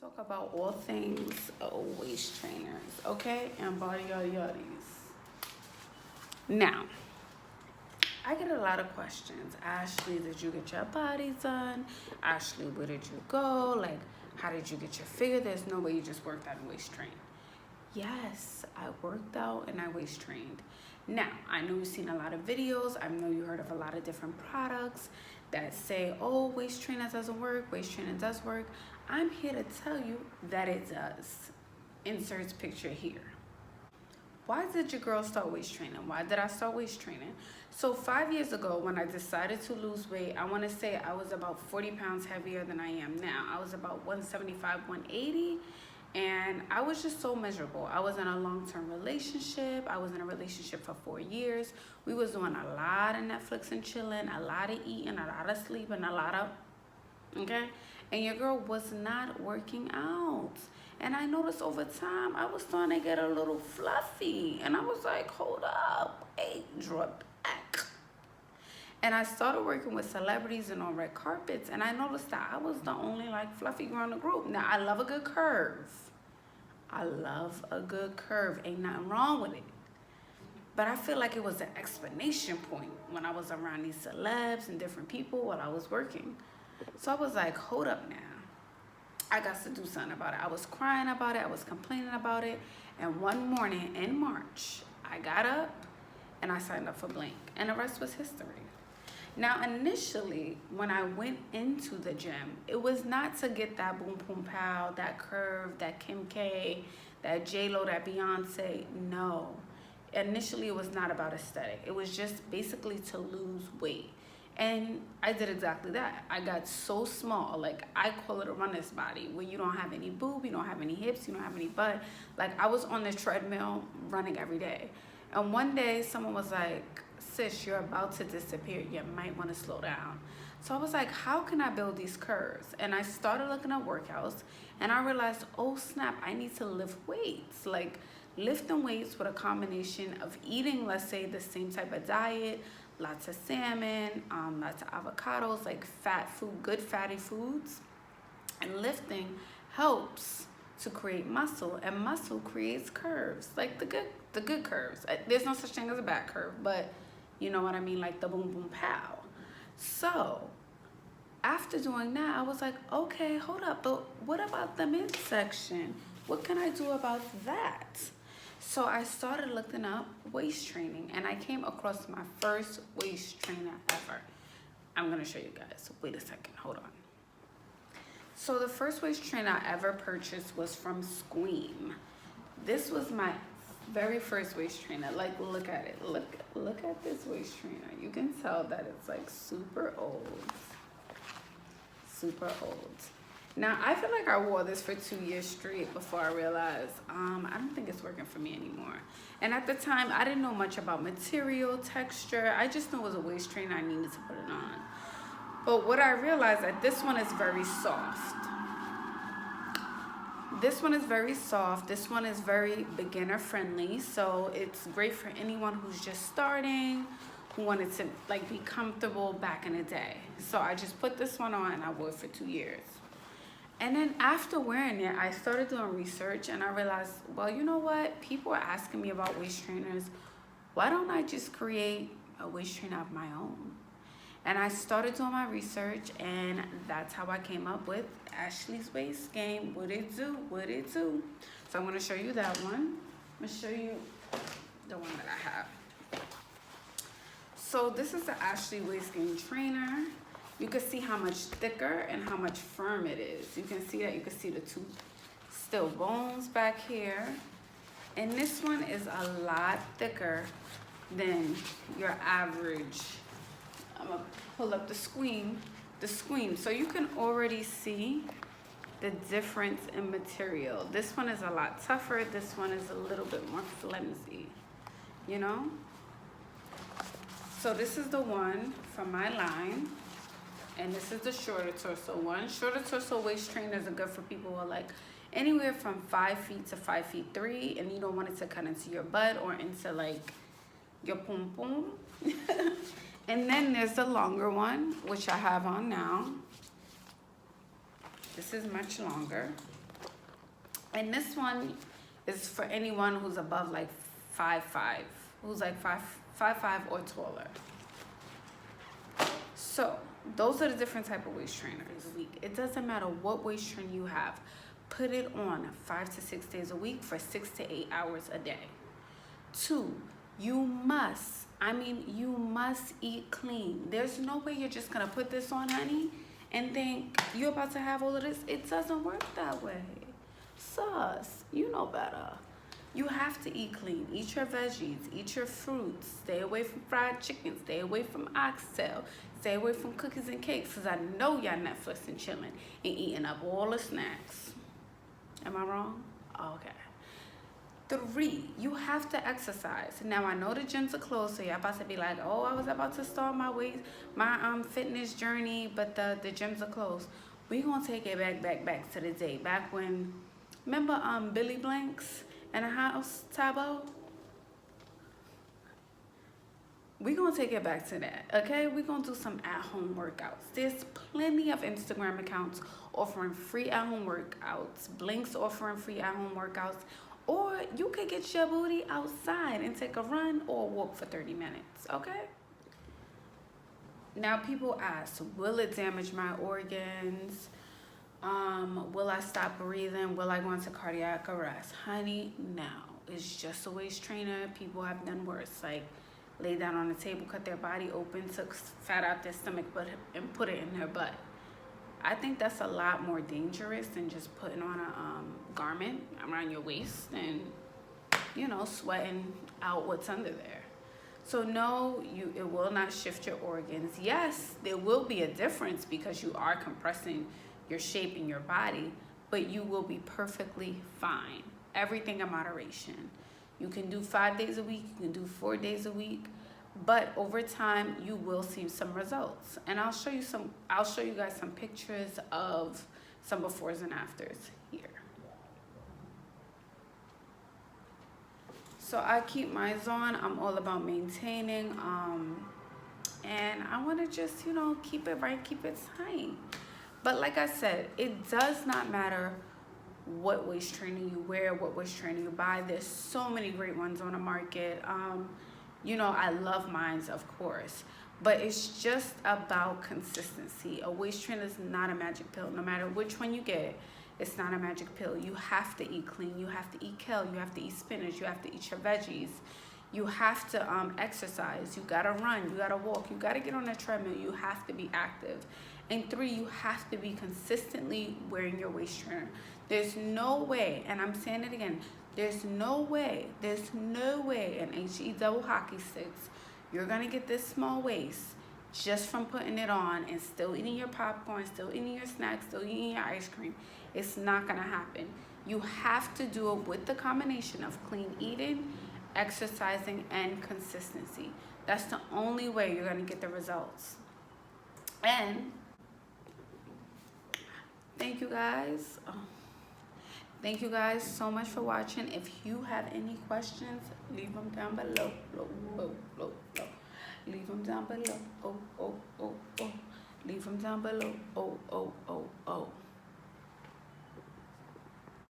Talk about all things waist trainers, okay? And body yaddies. Now, I get a lot of questions. Ashley, did you get your body done? Ashley, where did you go? Like, how did you get your figure? There's no way you just worked out and waist trained. Yes, I worked out and I waist trained. Now, I know you've seen a lot of videos. I know you heard of a lot of different products that say, oh, waist training doesn't work, waist training does work. I'm here to tell you that it does. Inserts picture here. Why did your girl start waist training? Why did I start waist training? So 5 years ago, when I decided to lose weight, I want to say I was about 40 pounds heavier than I am now. I was about 175, 180. And I was just so miserable. I was in a long-term relationship. I was in a relationship for 4 years. We was doing a lot of Netflix and chilling, a lot of eating, a lot of sleeping, a lot of, okay? And your girl was not working out. And I noticed over time, I was starting to get a little fluffy. And I was like, hold up, hey, draw back. And I started working with celebrities and on red carpets, and I noticed that I was the only like fluffy girl in the group. Now, I love a good curve. I love a good curve. Ain't nothing wrong with it. But I feel like it was an explanation point when I was around these celebs and different people while I was working. So I was like, hold up now. I got to do something about it. I was crying about it. I was complaining about it. And one morning in March, I got up and I signed up for Blink. And the rest was history. Now, initially, when I went into the gym, it was not to get that boom, boom, pow, that curve, that Kim K, that J-Lo, that Beyonce. No. Initially, it was not about aesthetic. It was just basically to lose weight. And I did exactly that. I got so small. Like, I call it a runner's body, where you don't have any boob, you don't have any hips, you don't have any butt. Like, I was on the treadmill running every day. And one day, someone was like, sis, you're about to disappear. You might want to slow down. So I was like, how can I build these curves? And I started looking at workouts, and I realized, oh snap, I need to lift weights. Like, lifting weights with a combination of eating, let's say, the same type of diet, lots of salmon, lots of avocados, like fat food, good fatty foods. And lifting helps to create muscle, and muscle creates curves, like the good curves. There's no such thing as a bad curve, but you know what I mean, like the boom, boom, pow. So after doing that, I was like, okay, hold up, but what about the midsection? What can I do about that? So I started looking up waist training, and I came across my first waist trainer ever. I'm gonna show you guys. Wait a second, hold on. So the first waist trainer I ever purchased was from Squeam. This was my very first waist trainer. Like, look at it. Look at this waist trainer. You can tell that it's like super old. Super old. Now, I feel like I wore this for 2 years straight before I realized I don't think it's working for me anymore. And at the time, I didn't know much about material, texture. I just knew it was a waist trainer. I needed to put it on. But what I realized that this one is very soft. This one is very soft. This one is very beginner friendly. So it's great for anyone who's just starting, who wanted to like be comfortable back in the day. So I just put this one on and I wore it for 2 years. And then after wearing it, I started doing research, and I realized, well, you know what? People are asking me about waist trainers. Why don't I just create a waist trainer of my own? And I started doing my research, and that's how I came up with Ashley's Waist Game. What it do? What it do? So I'm going to show you that one. I'm going to show you the one that I have. So this is the Ashley Waist Game trainer. You can see how much thicker and how much firm it is. You can see that. You can see the two still bones back here. And this one is a lot thicker than your average. I'm gonna pull up the Squeam. So you can already see the difference in material. This one is a lot tougher. This one is a little bit more flimsy, you know? So this is the one from my line. And this is the shorter torso one. Shorter torso waist trainers are good for people who are like anywhere from 5 feet to 5'3", and you don't want it to cut into your butt or into like your pum pum. And then there's the longer one, which I have on now. This is much longer. And this one is for anyone who's above like 5'5", who's like 5'5" or taller. So those are the different type of waist trainers a week. It doesn't matter what waist trainer you have. Put it on 5 to 6 days a week for 6 to 8 hours a day. 2, you must eat clean. There's no way you're just gonna put this on, honey, and think you're about to have all of this. It doesn't work that way. Sus, you know better. You have to eat clean. Eat your veggies, eat your fruits, stay away from fried chicken, stay away from oxtail, stay away from cookies and cakes, because I know y'all Netflix and chilling and eating up all the snacks. Am I wrong? Okay. 3, you have to exercise. Now I know the gyms are closed, so y'all about to be like, oh, I was about to start my fitness journey, but the gyms are closed. We gonna take it back to the day, back when, remember Billy Blanks and the house, Tabo? We gonna take it back to that, okay? We gonna do some at-home workouts. There's plenty of Instagram accounts offering free at-home workouts. Blinks offering free at-home workouts. Or you could get your booty outside and take a run or walk for 30 minutes, okay? Now people ask, will it damage my organs? Will I stop breathing? Will I go into cardiac arrest? Honey, no. It's just a waist trainer. People have done worse. Like, lay down on the table, cut their body open, took fat out their stomach, and put it in their butt. I think that's a lot more dangerous than just putting on a garment around your waist and, you know, sweating out what's under there. So no, it will not shift your organs. Yes, there will be a difference because you are compressing your shape in your body, but you will be perfectly fine. Everything in moderation. You can do 5 days a week, you can do 4 days a week, but over time you will see some results. And I'll show you guys some pictures of some befores and afters here. So I keep mine on. I'm all about maintaining, and I want to just, you know, keep it right, keep it tight. But like I said, it does not matter what waist trainer you wear, what waist trainer you buy. There's so many great ones on the market. You know, I love mine, of course, but it's just about consistency. A waist trainer is not a magic pill. No matter which one you get, it's not a magic pill. You have to eat clean. You have to eat kale. You have to eat spinach. You have to eat your veggies. You have to exercise. You gotta run. You gotta walk. You gotta get on a treadmill. You have to be active. And 3, you have to be consistently wearing your waist trainer. There's no way, and I'm saying it again, there's no way in HE double hockey sticks you're gonna get this small waist just from putting it on and still eating your popcorn, still eating your snacks, still eating your ice cream. It's not gonna happen. You have to do it with the combination of clean eating, exercising, and consistency. That's the only way you're gonna get the results. And thank you guys. Thank you guys so much for watching. If you have any questions, leave them down below. Leave them down below. Leave them down below.